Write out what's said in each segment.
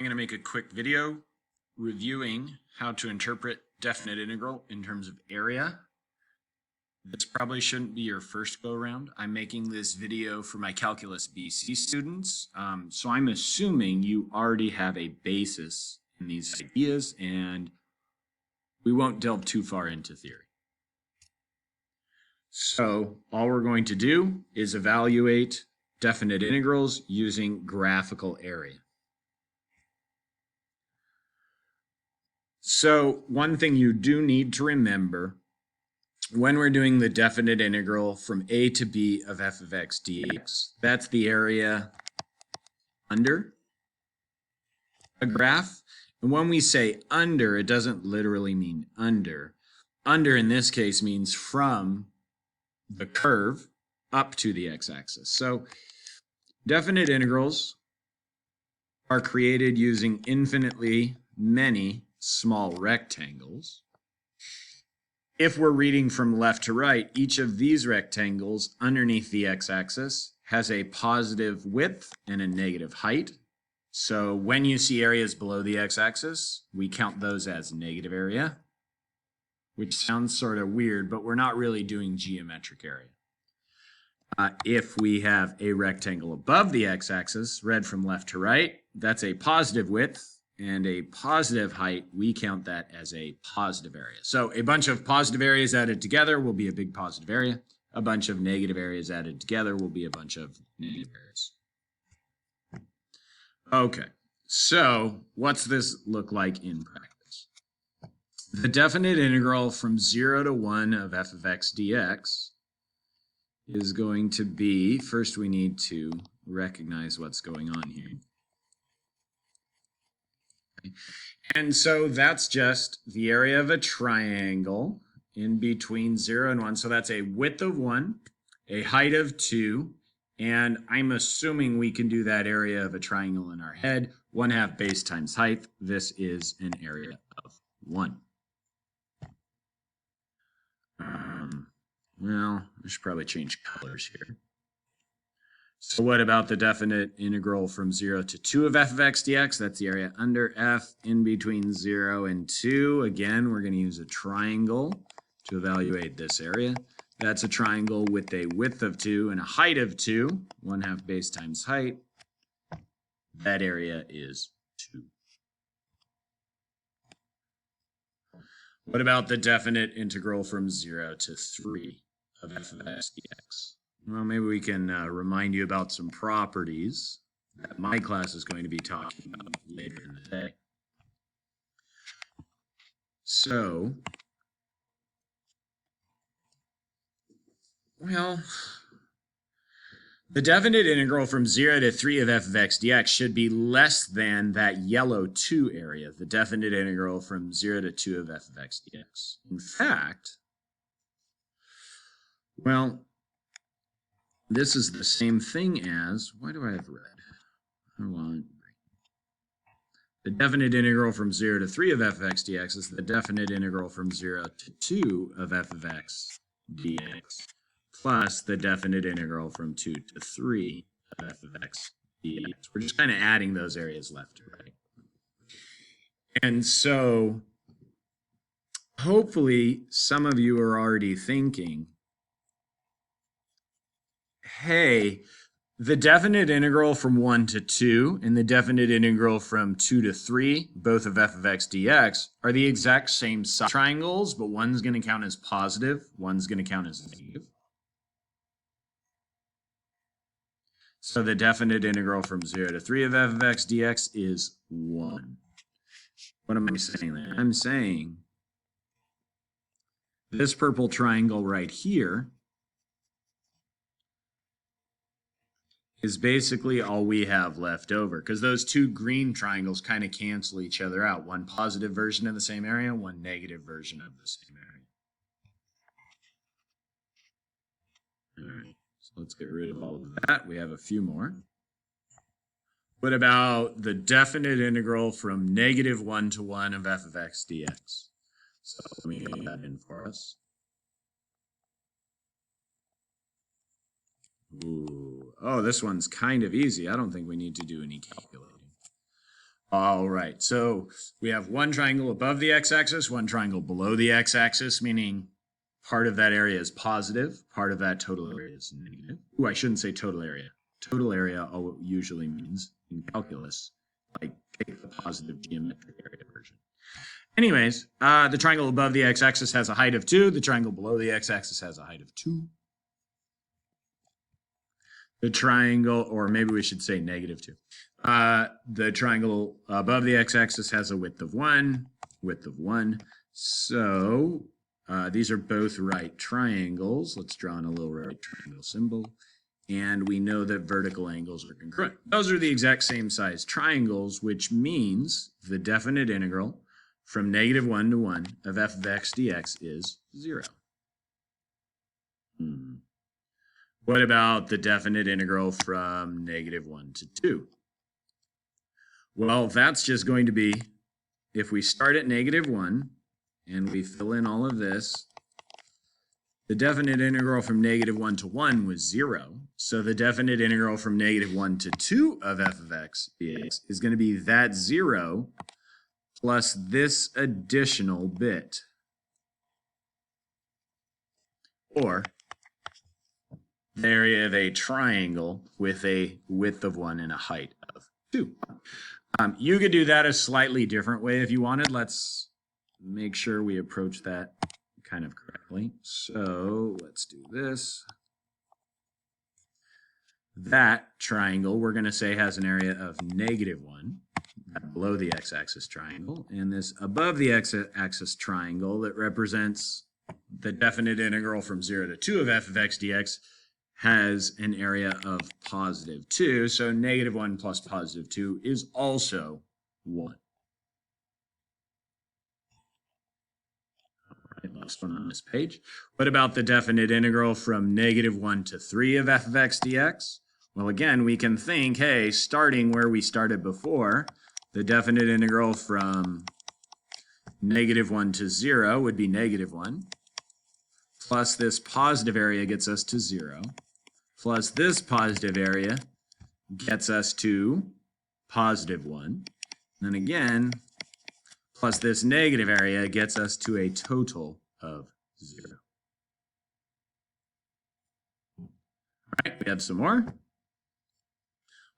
I'm going to make a quick video reviewing how to interpret definite integral in terms of area. This probably shouldn't be your first go around. I'm making this video for my Calculus BC students, so I'm assuming you already have a basis in these ideas and we won't delve too far into theory. So all we're going to do is evaluate definite integrals using graphical area. So one thing you do need to remember when we're doing the definite integral from a to b of f of x dx, that's the area under a graph. And when we say under, it doesn't literally mean under. Under in this case means from the curve up to the x-axis. So definite integrals are created using infinitely many small rectangles. If we're reading from left to right, each of these rectangles underneath the x-axis has a positive width and a negative height. So when you see areas below the x-axis, we count those as negative area, which sounds sort of weird, but we're not really doing geometric area. If we have a rectangle above the x-axis, read from left to right, that's a positive width and a positive height. We count that as a positive area. So a bunch of positive areas added together will be a big positive area. A bunch of negative areas added together will be a bunch of negative areas. Okay, so what's this look like in practice? The definite integral from 0 to 1 of f of x dx is going to be, first we need to recognize what's going on here. Okay. And so that's just the area of a triangle in between 0 and 1. So that's a width of 1, a height of 2, and I'm assuming we can do that area of a triangle in our head. 1/2 base times height. This is an area of 1. Well, I should probably change colors here. So what about the definite integral from 0 to 2 of f of x dx? That's the area under f in between 0 and 2. Again, we're going to use a triangle to evaluate this area. That's a triangle with a width of 2 and a height of 2. 1/2 base times height. That area is 2. What about the definite integral from 0 to 3 of f of x dx? Well, maybe we can remind you about some properties that my class is going to be talking about later in the day. So, well, the definite integral from 0 to 3 of f of x dx should be less than that yellow 2 area, the definite integral from 0 to 2 of f of x dx. In fact, well, this is the same thing as, why do I have red? I want green. The definite integral from 0 to 3 of f of x dx is the definite integral from 0 to 2 of f of x dx plus the definite integral from 2 to 3 of f of x dx. We're just kind of adding those areas left to right. And so hopefully some of you are already thinking, hey, the definite integral from 1 to 2 and the definite integral from 2 to 3, both of f of x dx, are the exact same size triangles, but one's going to count as positive, one's going to count as negative. So the definite integral from 0 to 3 of f of x dx is 1. What am I saying there? I'm saying this purple triangle right here is basically all we have left over, because those two green triangles kind of cancel each other out. One positive version of the same area, one negative version of the same area. All right, so let's get rid of all of that. We have a few more. What about the definite integral from -1 to 1 of f of x dx? So let me get that in for us. Ooh. Oh, this one's kind of easy. I don't think we need to do any calculating. All right, so we have one triangle above the x-axis, one triangle below the x-axis, meaning part of that area is positive, part of that total area is negative. Ooh, I shouldn't say total area. Total area usually means in calculus, like take the positive geometric area version. Anyways, the triangle above the x-axis has a height of 2. The triangle below the x-axis has a height of 2. The triangle, or maybe we should say negative 2. The triangle above the x-axis has a width of 1, width of 1. So these are both right triangles. Let's draw in a little right triangle symbol. And we know that vertical angles are congruent. Those are the exact same size triangles, which means the definite integral from -1 to 1 of f of x dx is 0. What about the definite integral from -1 to 2? Well, that's just going to be, if we start at -1 and we fill in all of this, the definite integral from -1 to 1 was 0. So the definite integral from -1 to 2 of f of x dx is going to be that 0 plus this additional bit. Or the area of a triangle with a width of 1 and a height of 2. You could do that a slightly different way if you wanted. Let's make sure we approach that kind of correctly. So let's do this. That triangle, we're going to say, has an area of -1, below the x-axis triangle, and this above the x-axis triangle that represents the definite integral from 0 to 2 of f of x dx has an area of +2. So -1 plus +2 is also 1. All right, last one on this page. What about the definite integral from -1 to 3 of f of x dx? Well, again, we can think, hey, starting where we started before, the definite integral from -1 to 0 would be -1, plus this positive area gets us to 0, plus this positive area gets us to +1. And then again, plus this negative area gets us to a total of 0. All right, we have some more.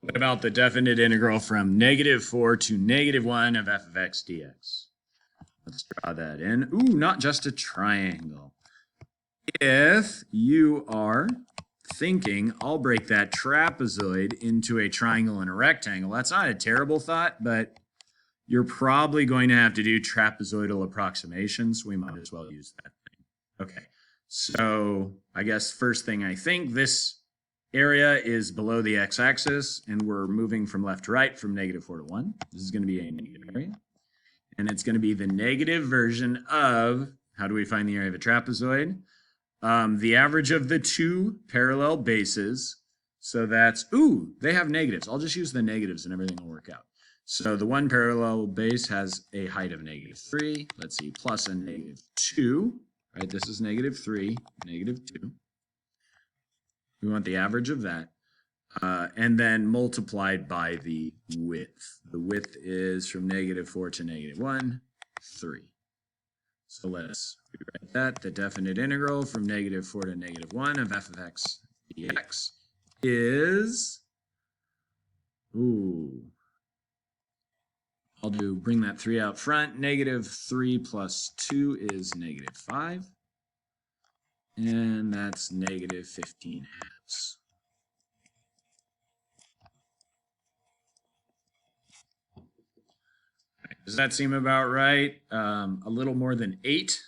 What about the definite integral from -4 to -1 of f of x dx? Let's draw that in. Ooh, not just a triangle. If you are thinking, I'll break that trapezoid into a triangle and a rectangle, that's not a terrible thought, but you're probably going to have to do trapezoidal approximations. We might as well use that thing. Okay, so I guess first thing I think, this area is below the x-axis, and we're moving from left to right from -4 to 1. This is going to be a negative area. And it's going to be the negative version of, how do we find the area of a trapezoid? The average of the two parallel bases. So that's, ooh, they have negatives. I'll just use the negatives and everything will work out. So the one parallel base has a height of -3. Let's see, plus a -2. Right, this is -3, -2. We want the average of that. And then multiplied by the width. The width is from -4 to -1, 3. So let's rewrite that. The definite integral from -4 to -1 of f of x dx is, I'll bring that 3 out front. -3 plus 2 is -5. And that's -15/2. Does that seem about right? A little more than 8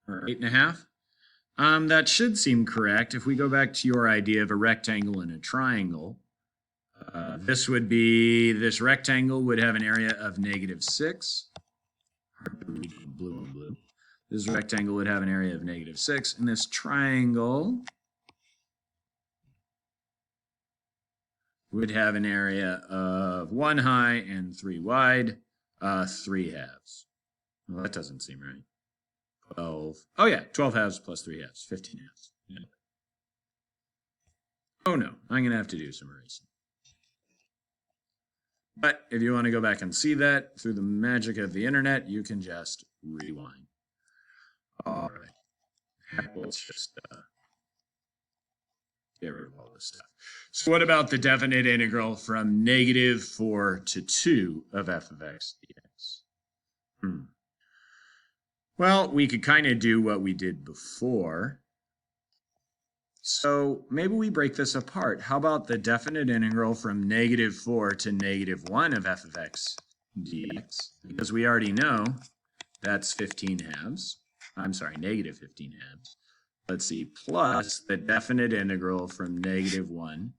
or 8.5. That should seem correct. If we go back to your idea of a rectangle and a triangle, this would be, this rectangle would have an area of -6. Hard to read from blue on blue. This rectangle would have an area of -6, and this triangle would have an area of 1 high and 3 wide, 3 halves. Well, that doesn't seem right. 12. Oh yeah, 12 halves plus 3 halves, 15 halves. Yeah. Oh no, I'm going to have to do some erasing. But if you want to go back and see that through the magic of the internet, you can just rewind. All right. Let's just get rid of all this stuff. So what about the definite integral from -4 to 2 of f of x dx? Well, we could kind of do what we did before. So maybe we break this apart. How about the definite integral from -4 to -1 of f of x dx? Because we already know that's 15 halves. I'm sorry, -15 halves. Let's see, plus the definite integral from -1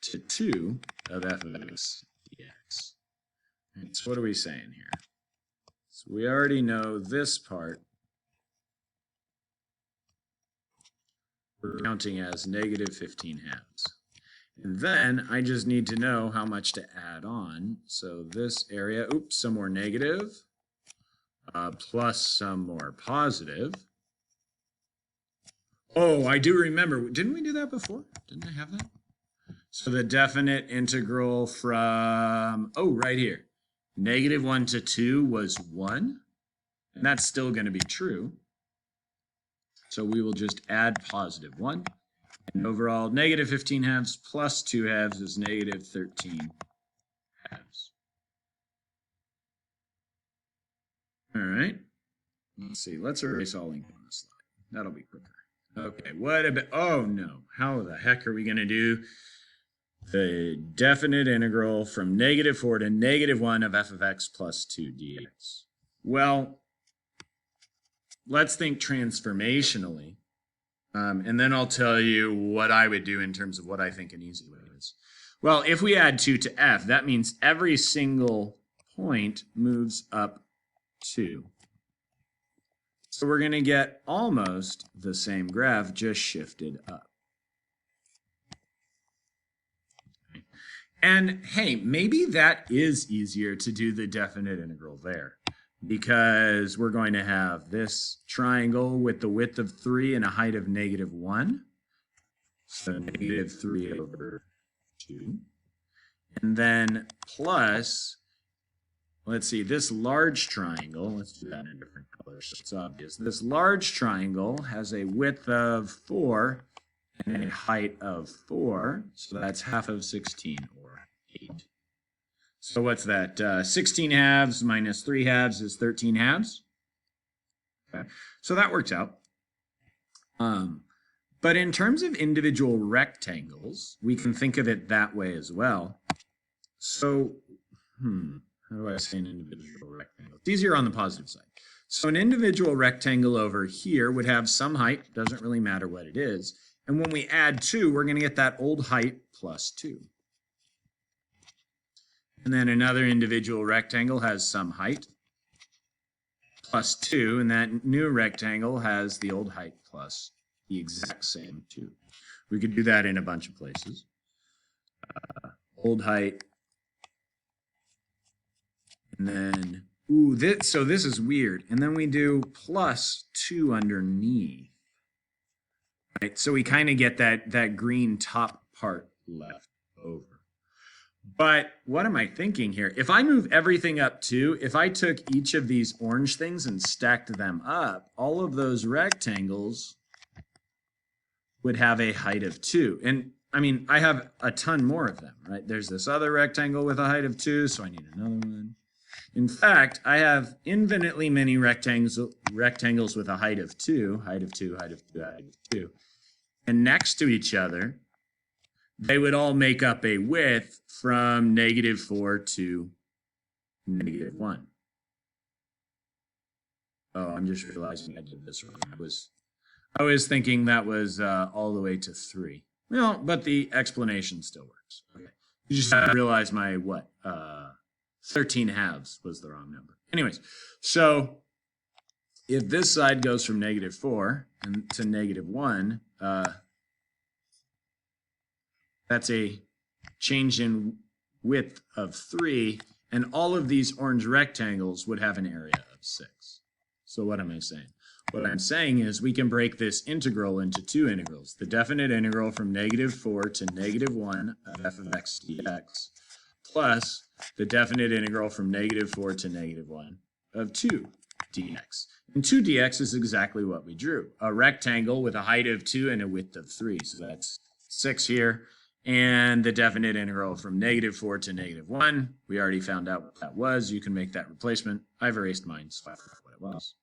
to 2 of f of x dx. And so what are we saying here? So we already know this part. We're counting as -15 halves. And then I just need to know how much to add on. So this area, oops, some more negative, plus some more positive. Oh, I do remember. Didn't we do that before? Didn't I have that? So the definite integral from, oh, right here. -1 to 2 was 1. And that's still going to be true. So we will just add +1. And overall, -15 halves plus 2 halves is -13 halves. All right. Let's see. Let's erase all ink on this slide. That'll be quicker. Okay, what about, oh no, how the heck are we going to do the definite integral from -4 to -1 of f of x plus 2 dx? Well, let's think transformationally, and then I'll tell you what I would do in terms of what I think an easy way is. Well, if we add 2 to f, that means every single point moves up 2. So we're going to get almost the same graph, just shifted up. And hey, maybe that is easier to do the definite integral there, because we're going to have this triangle with the width of 3 and a height of -1. So -3 over 2. And then plus, let's see, this large triangle, let's do that in a different color so it's obvious. This large triangle has a width of 4 and a height of 4, so that's half of 16, or 8. So what's that? 16 halves minus 3 halves is 13 halves. Okay. So that works out. But in terms of individual rectangles, we can think of it that way as well. So, how do I say an individual rectangle? It's easier on the positive side. So an individual rectangle over here would have some height, doesn't really matter what it is. And when we add 2, we're going to get that old height plus 2. And then another individual rectangle has some height plus 2, and that new rectangle has the old height plus the exact same 2. We could do that in a bunch of places. Old height. And then, so this is weird. And then we do plus 2 underneath. Right? So we kind of get that green top part left over. But what am I thinking here? If I move everything up 2, if I took each of these orange things and stacked them up, all of those rectangles would have a height of 2. And I mean, I have a ton more of them, right? There's this other rectangle with a height of 2, so I need another one. In fact, I have infinitely many rectangles with a height of 2, height of 2, height of 2, height of 2. And next to each other, they would all make up a width from -4 to -1. Oh, I'm just realizing I did this wrong. I was thinking that was all the way to 3. Well, but the explanation still works. Okay. You just have to realize my 13 halves was the wrong number. Anyways, so if this side goes from -4 and to -1, that's a change in width of 3, and all of these orange rectangles would have an area of 6. So what am I saying? What I'm saying is we can break this integral into 2 integrals. The definite integral from -4 to -1 of f of x dx, plus the definite integral from -4 to -1 of 2 dx. And 2 dx is exactly what we drew, a rectangle with a height of 2 and a width of 3. So that's 6 here. And the definite integral from -4 to -1, we already found out what that was. You can make that replacement. I've erased mine, so I forgot what it was.